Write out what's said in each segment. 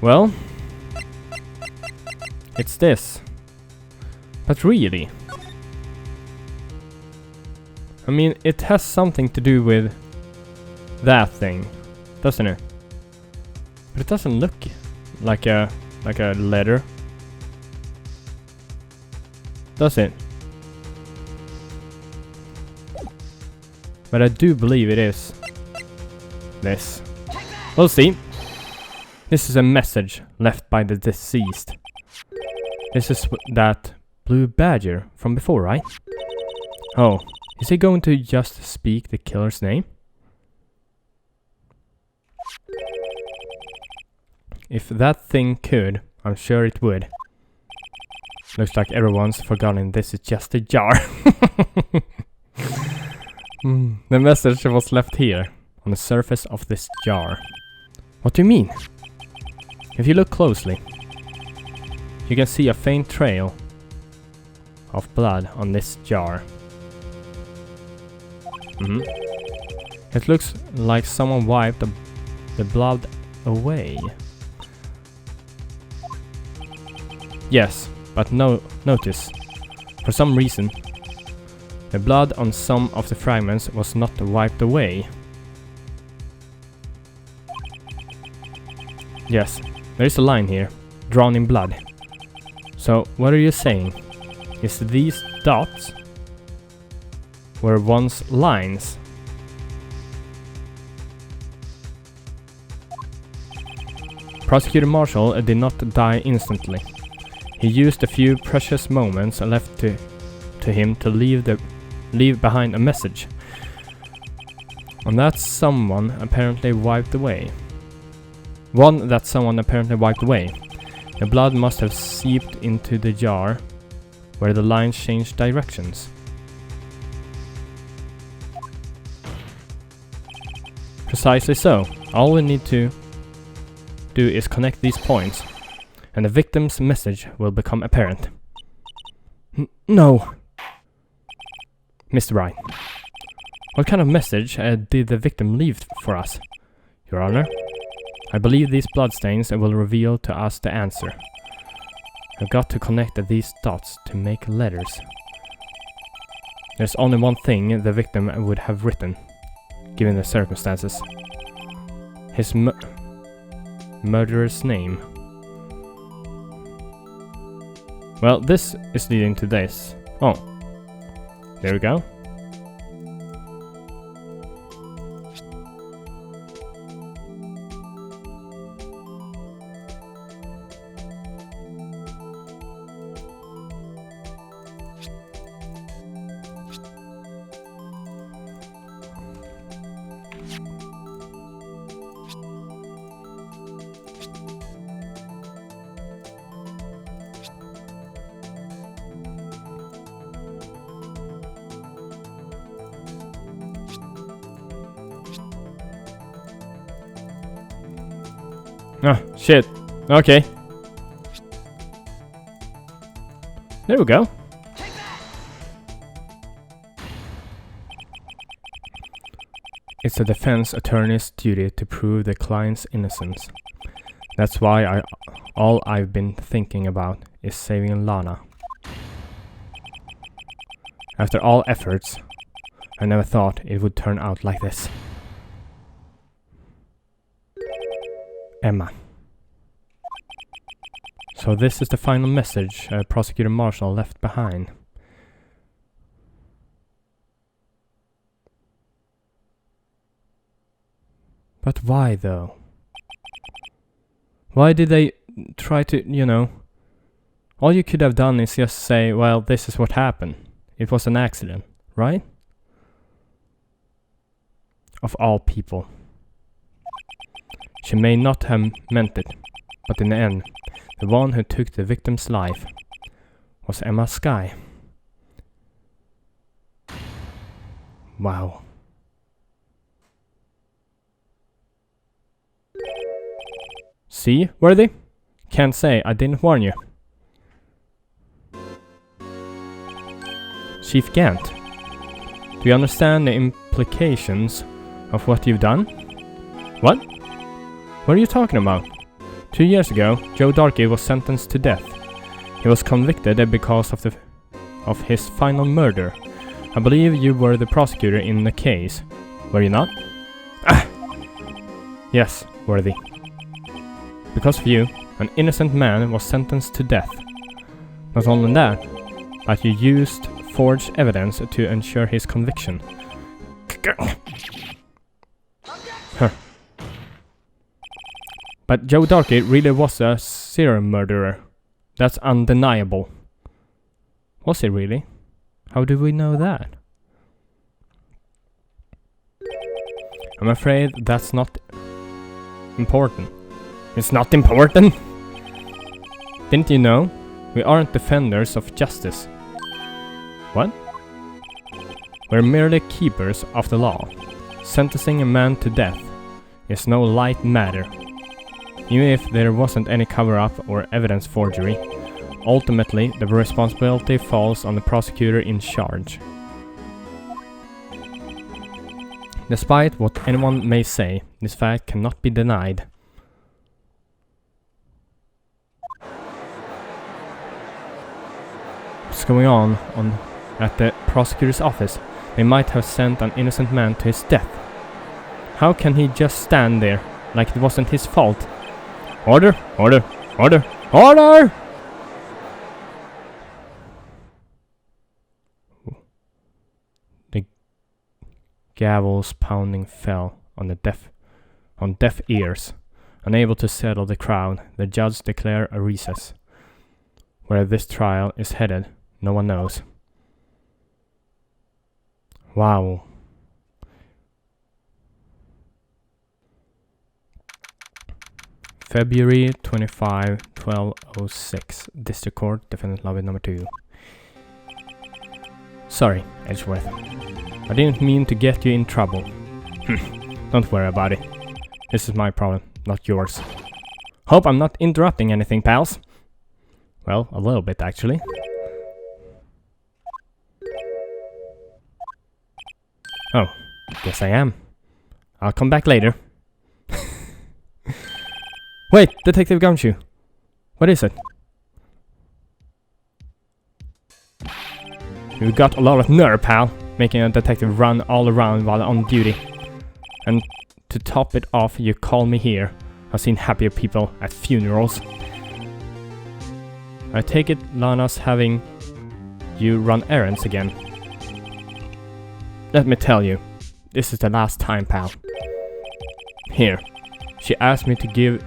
Well, it's this. But really, I mean, it has something to do with that thing, doesn't it? But it doesn't look like a letter, does it? But I do believe it is this. We'll see. This is a message left by the deceased. This is that blue badger from before, right? Oh, is he going to just speak the killer's name? If that thing could, I'm sure it would. Looks like everyone's forgotten this is just a jar. The message was left here, on the surface of this jar. What do you mean? If you look closely, you can see a faint trail of blood on this jar. It looks like someone wiped the blood away. Yes, but notice, for some reason, the blood on some of the fragments was not wiped away. Yes, there is a line here, drawn in blood. So, what are you saying? Is these dots were once lines? Prosecutor Marshall did not die instantly. He used a few precious moments left to him to leave behind a message. And that someone apparently wiped away. One that someone apparently wiped away. The blood must have seeped into the jar where the lines changed directions. Precisely so. All we need to do is connect these points, and the victim's message will become apparent. No! Mr. Wright, what kind of message did the victim leave for us? Your Honor, I believe these bloodstains will reveal to us the answer. I've got to connect these dots to make letters. There's only one thing the victim would have written, given the circumstances. His murderer's name. Well, this is leading to this. Oh, there we go. Oh, shit. Okay. There we go. It's a defense attorney's duty to prove the client's innocence. That's why all I've been thinking about is saving Lana. After all efforts, I never thought it would turn out like this. Emma. So this is the final message Prosecutor Marshall left behind. But why though? Why did they try to, you know? All you could have done is just say, well, this is what happened. It was an accident, right? Of all people. She may not have meant it, but in the end, the one who took the victim's life was Emma Skye. Wow. See, Worthy? Can't say I didn't warn you. Chief Gant, do you understand the implications of what you've done? What? What are you talking about? 2 years ago, Joe Darkey was sentenced to death. He was convicted because of his final murder. I believe you were the prosecutor in the case. Were you not? Ah! Yes, worthy. Because of you, an innocent man was sentenced to death. Not only that, but you used forged evidence to ensure his conviction. Huh. But Joe Darkey really was a serial murderer. That's undeniable. Was he really? How do we know that? I'm afraid that's not important. It's not important? Didn't you know? We aren't defenders of justice. What? We're merely keepers of the law. Sentencing a man to death is no light matter. Even if there wasn't any cover-up or evidence forgery, ultimately the responsibility falls on the prosecutor in charge. Despite what anyone may say, this fact cannot be denied. What's going on at the prosecutor's office? They might have sent an innocent man to his death. How can he just stand there like it wasn't his fault? Order! Order! Order! Order! The gavel's pounding fell on deaf ears. Unable to settle the crowd, the judge declared a recess. Where this trial is headed, no one knows. Wow. February 25, 1206. District Court, Defendant Lobby number 2. Sorry, Edgeworth. I didn't mean to get you in trouble. Don't worry about it. This is my problem, not yours. Hope I'm not interrupting anything, pals. Well, a little bit actually. Oh, guess I am. I'll come back later. Wait, Detective Gumshoe. What is it? You got a lot of nerve, pal, making a detective run all around while on duty. And to top it off, you call me here. I've seen happier people at funerals. I take it Lana's having you run errands again. Let me tell you, this is the last time, pal. Here, she asked me to give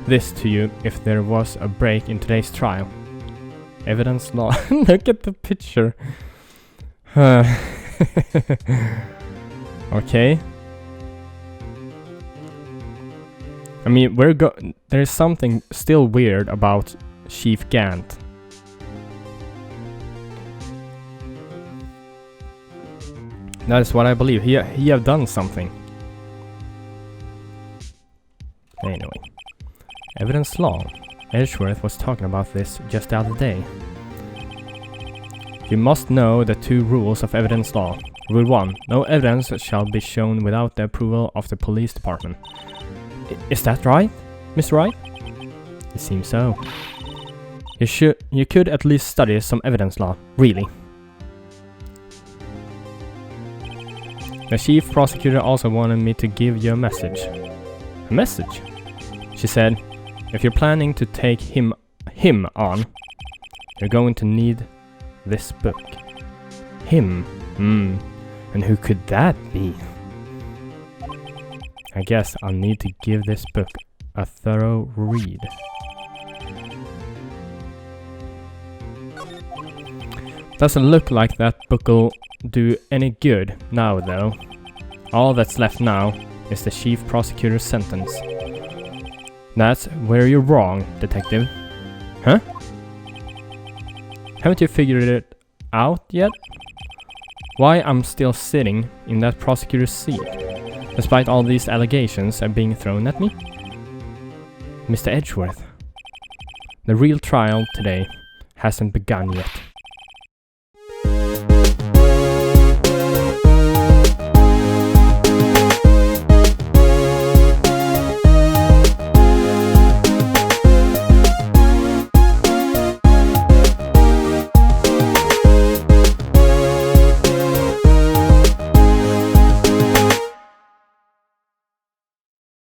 this to you if there was a break in today's trial. Evidence law. Look at the picture. Okay. I mean, there's something still weird about Chief Gant. That is what I believe. He have done something. Anyway. Evidence law. Edgeworth was talking about this just the other day. You must know the 2 rules of evidence law. Rule 1. No evidence shall be shown without the approval of the police department. Is that right, Mr. Wright? It seems so. You could at least study some evidence law, really. The chief prosecutor also wanted me to give you a message. A message? She said, if you're planning to take him on, you're going to need this book. Him? And who could that be? I guess I'll need to give this book a thorough read. Doesn't look like that book'll do any good now, though. All that's left now is the chief prosecutor's sentence. That's where you're wrong, detective. Huh? Haven't you figured it out yet? Why I'm still sitting in that prosecutor's seat, despite all these allegations are being thrown at me? Mr. Edgeworth, the real trial today hasn't begun yet.